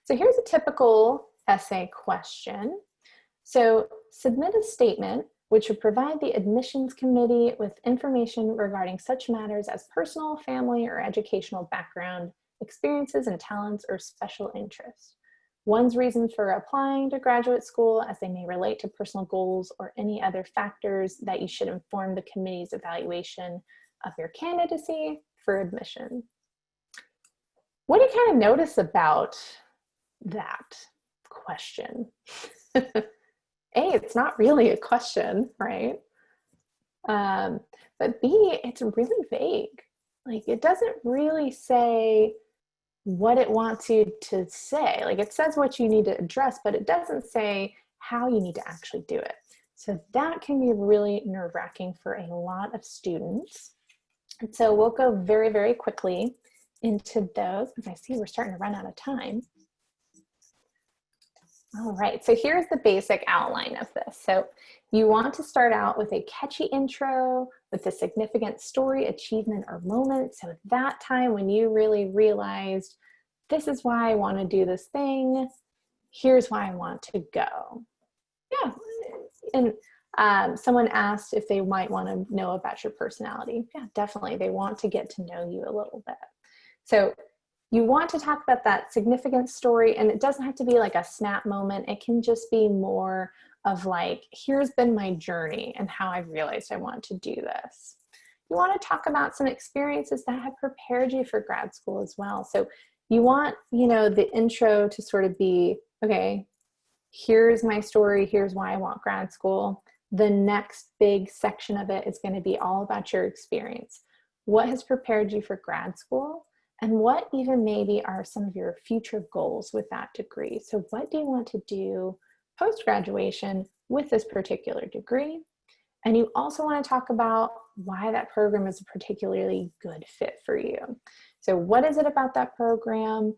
So here's a typical essay question. So submit a statement which would provide the admissions committee with information regarding such matters as personal, family, or educational background, experiences and talents, or special interests. One's reasons for applying to graduate school as they may relate to personal goals or any other factors that you should inform the committee's evaluation of your candidacy for admission. What do you kind of notice about that question? A, it's not really a question, right? But B, it's really vague. Like it doesn't really say what it wants you to say. Like it says what you need to address, but it doesn't say how you need to actually do it. So that can be really nerve-wracking for a lot of students. And so we'll go very, very quickly into those because I see we're starting to run out of time. All right, so here's the basic outline of this. So you want to start out with a catchy intro with a significant story, achievement, or moment. So that time when you really realized, this is why I want to do this thing, here's why I want to go. Yeah, and someone asked if they might want to know about your personality. Yeah, definitely, they want to get to know you a little bit. So you want to talk about that significant story, and it doesn't have to be like a snap moment. It can just be more of like, here's been my journey and how I've realized I want to do this. You want to talk about some experiences that have prepared you for grad school as well. So you want, the intro to sort of be, okay, here's my story, here's why I want grad school. The next big section of it is going to be all about your experience. What has prepared you for grad school? And what even maybe are some of your future goals with that degree? So what do you want to do post-graduation with this particular degree? And you also want to talk about why that program is a particularly good fit for you. So what is it about that program?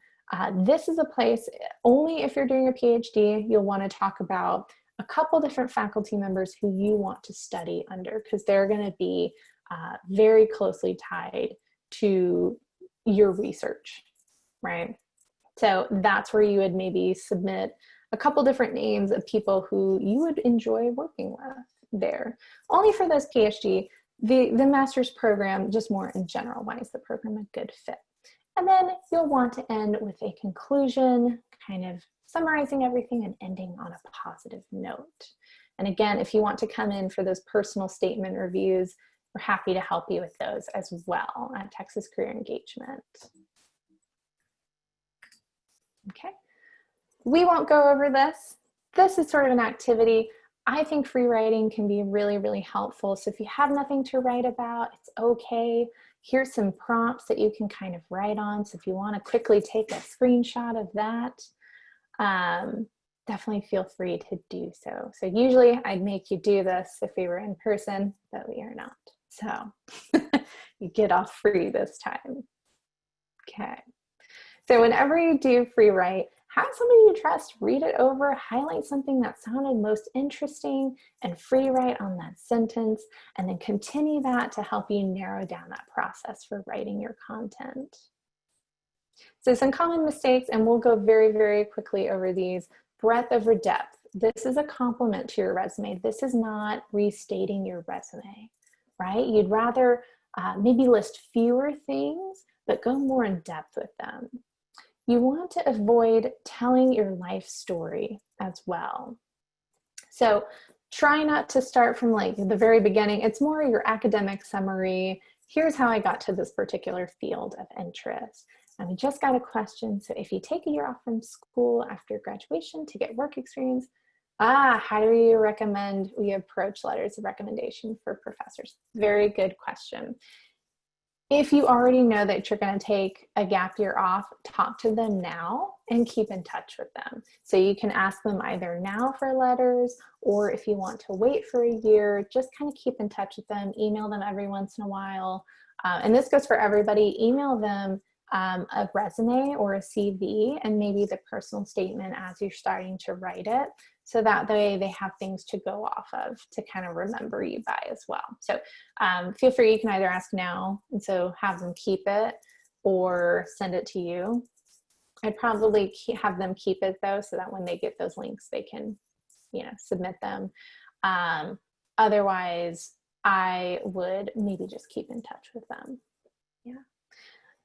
This is a place, only if you're doing a PhD, you'll want to talk about a couple different faculty members who you want to study under, because they're going to be very closely tied to your research, right? So that's where you would maybe submit a couple different names of people who you would enjoy working with there. Only for those PhD, the master's program, just more in general, why is the program a good fit? And then you'll want to end with a conclusion, kind of summarizing everything and ending on a positive note. And again, if you want to come in for those personal statement reviews, we're happy to help you with those as well at Texas Career Engagement. Okay, we won't go over this. This is sort of an activity. I think free writing can be really, really helpful. So if you have nothing to write about, it's okay. Here's some prompts that you can kind of write on. So if you want to quickly take a screenshot of that, definitely feel free to do so. So usually I'd make you do this if we were in person, but we are not. So you get off free this time. Okay. So whenever you do free write, have somebody you trust read it over, highlight something that sounded most interesting, and free write on that sentence, and then continue that to help you narrow down that process for writing your content. So some common mistakes, and we'll go very, very quickly over these. Breadth over depth. This is a compliment to your resume. This is not restating your resume, right? You'd rather maybe list fewer things, but go more in depth with them. You want to avoid telling your life story as well. So try not to start from like the very beginning. It's more your academic summary. Here's how I got to this particular field of interest. And we just got a question. So if you take a year off from school after graduation to get work experience, how do you recommend we approach letters of recommendation for professors? Very good question. If you already know that you're going to take a gap year off, talk to them now and keep in touch with them. So you can ask them either now for letters, or if you want to wait for a year, just kind of keep in touch with them, email them every once in a while. And this goes for everybody. Email them a resume or a CV and maybe the personal statement as you're starting to write it. So that way they have things to go off of to kind of remember you by as well. So feel free, you can either ask now, and so have them keep it, or send it to you. I'd probably have them keep it though, so that when they get those links, they can, submit them. Otherwise, I would maybe just keep in touch with them. Yeah.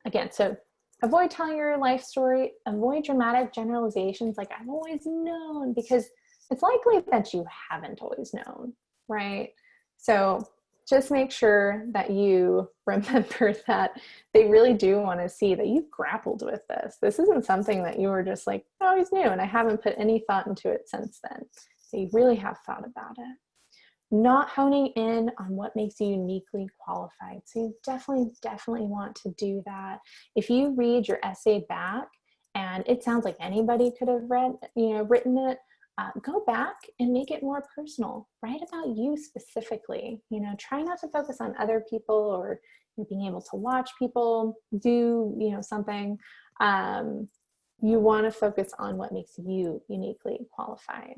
Again, so avoid telling your life story, avoid dramatic generalizations like I've always known, because it's likely that you haven't always known, right? So just make sure that you remember that they really do want to see that you've grappled with this. This isn't something that you were just like, I always knew and I haven't put any thought into it since then. So you really have thought about it. Not honing in on what makes you uniquely qualified. So you definitely want to do that. If you read your essay back and it sounds like anybody could have written it, go back and make it more personal. Write about you specifically. Try not to focus on other people or being able to watch people do, something. You want to focus on what makes you uniquely qualified.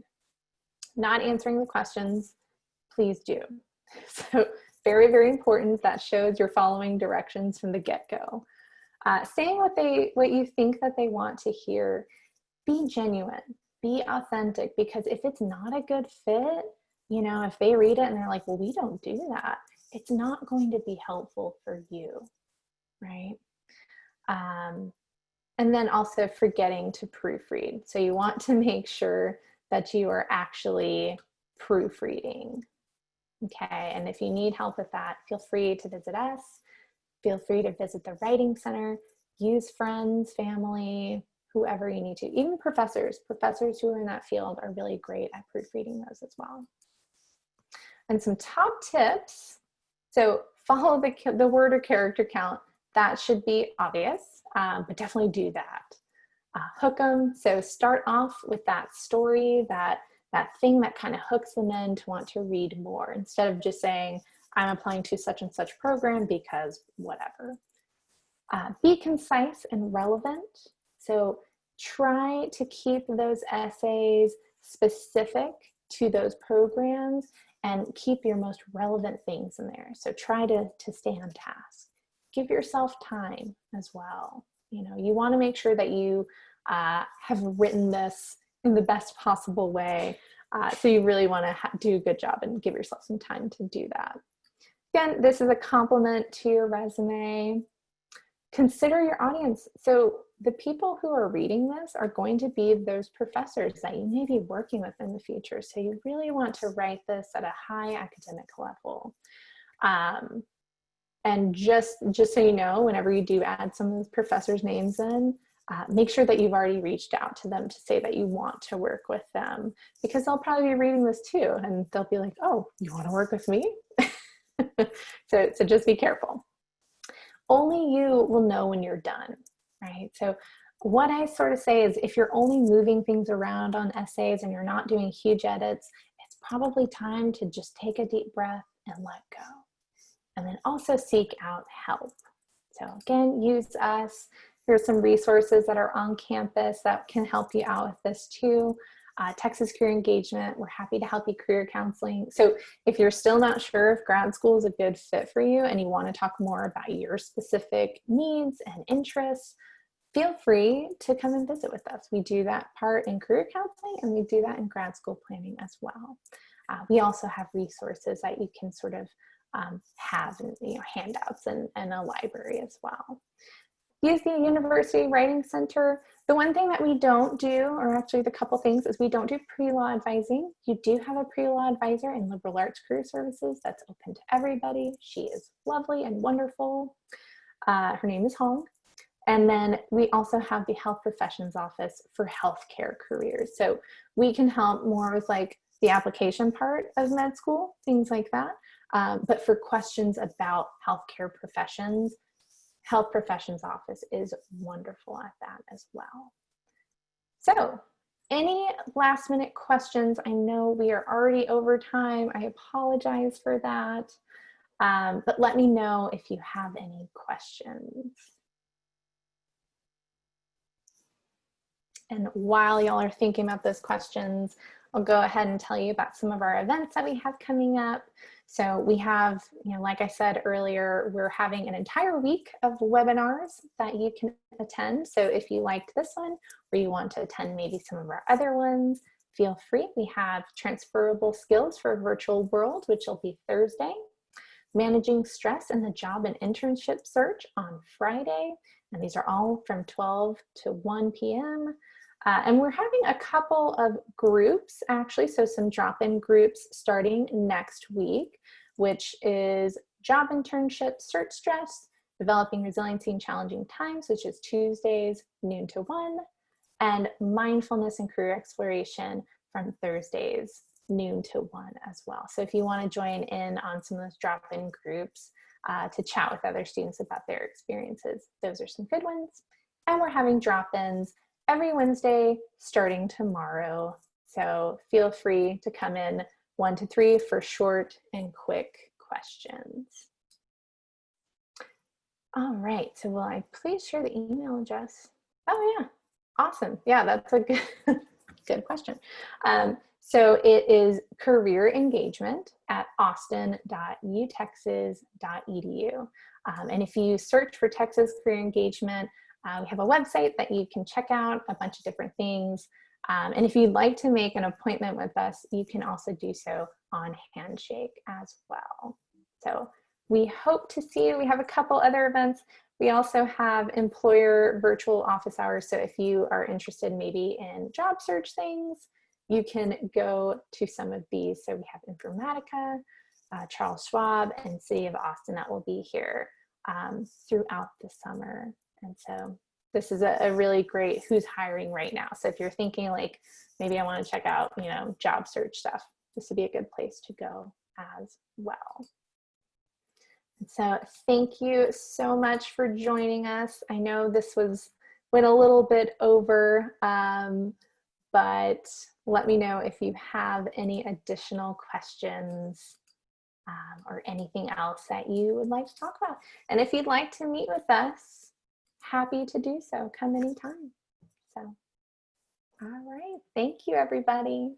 Not answering the questions, please do. So very, very important. That shows you're following directions from the get-go. Saying what you think that they want to hear. Be genuine, be authentic, because if it's not a good fit, you know, if they read it and they're like, well, we don't do that, it's not going to be helpful for you, right? And then also forgetting to proofread. So you want to make sure that you are actually proofreading. Okay, and if you need help with that, feel free to visit us. Feel free to visit the Writing Center. Use friends, family, whoever you need to. Even professors who are in that field are really great at proofreading those as well. And some top tips. So follow the word or character count. That should be obvious, but definitely do that. Hook them. So start off with that story, that thing that kind of hooks them in to want to read more, instead of just saying, I'm applying to such and such program because whatever. Be concise and relevant. So try to keep those essays specific to those programs and keep your most relevant things in there. So try to stay on task. Give yourself time as well. You know, you want to make sure that you have written this in the best possible way. So you really want to do a good job and give yourself some time to do that. Again, this is a compliment to your resume. Consider your audience. So the people who are reading this are going to be those professors that you may be working with in the future. So you really want to write this at a high academic level. And just so you know, whenever you do add some of those professors' names in, make sure that you've already reached out to them to say that you want to work with them, because they'll probably be reading this too, and they'll be like, oh, you want to work with me? So just be careful. Only you will know when you're done, right? So what I sort of say is, if you're only moving things around on essays and you're not doing huge edits, it's probably time to just take a deep breath and let go. And then also seek out help. So again, use us. Here's some resources that are on campus that can help you out with this too. Texas Career Engagement, we're happy to help you career counseling. So if you're still not sure if grad school is a good fit for you and you want to talk more about your specific needs and interests, feel free to come and visit with us. We do that part in career counseling, and we do that in grad school planning as well. We also have resources that you can sort of have, you know, handouts and a library as well. Use the University Writing Center. The one thing that we don't do, or actually the couple things, is we don't do pre-law advising. You do have a pre-law advisor in Liberal Arts Career Services that's open to everybody. She is lovely and wonderful. Her name is Hong. And then we also have the Health Professions Office for healthcare careers. So we can help more with like the application part of med school, things like that. But for questions about healthcare professions, Health Professions Office is wonderful at that as well. So, any last minute questions? I know we are already over time. I apologize for that. But let me know if you have any questions. And while y'all are thinking about those questions, I'll go ahead and tell you about some of our events that we have coming up. So we have, you know, like I said earlier, we're having an entire week of webinars that you can attend. So if you liked this one, or you want to attend maybe some of our other ones, feel free. We have transferable skills for a virtual world, which will be Thursday. Managing stress in the job and internship search on Friday. And these are all from 12 to 1 p.m. And we're having a couple of groups, actually, so some drop-in groups starting next week, which is job internship search stress, developing resiliency in challenging times, which is Tuesdays, noon to 1, and mindfulness and career exploration from Thursdays, noon to 1 as well. So if you want to join in on some of those drop-in groups to chat with other students about their experiences, those are some good ones. And we're having drop-ins every Wednesday starting tomorrow. So feel free to come in 1 to 3 for short and quick questions. All right, so will I please share the email address? Oh yeah, Awesome. Yeah, that's a good, good question. So it is career engagement at austin.utexas.edu. And if you search for Texas Career Engagement, we have a website that you can check out a bunch of different things. And if you'd like to make an appointment with us, you can also do so on Handshake as well. So we hope to see you. We have a couple other events. We also have employer virtual office hours. So if you are interested maybe in job search things, you can go to some of these. So we have Informatica, Charles Schwab, and City of Austin that will be here throughout the summer. And so this is a really great who's hiring right now. So if you're thinking like, maybe I want to check out, you know, job search stuff, this would be a good place to go as well. So thank you so much for joining us. I know this went a little bit over, but let me know if you have any additional questions or anything else that you would like to talk about. And if you'd like to meet with us, happy to do so. Come anytime. So, all right. Thank you, everybody.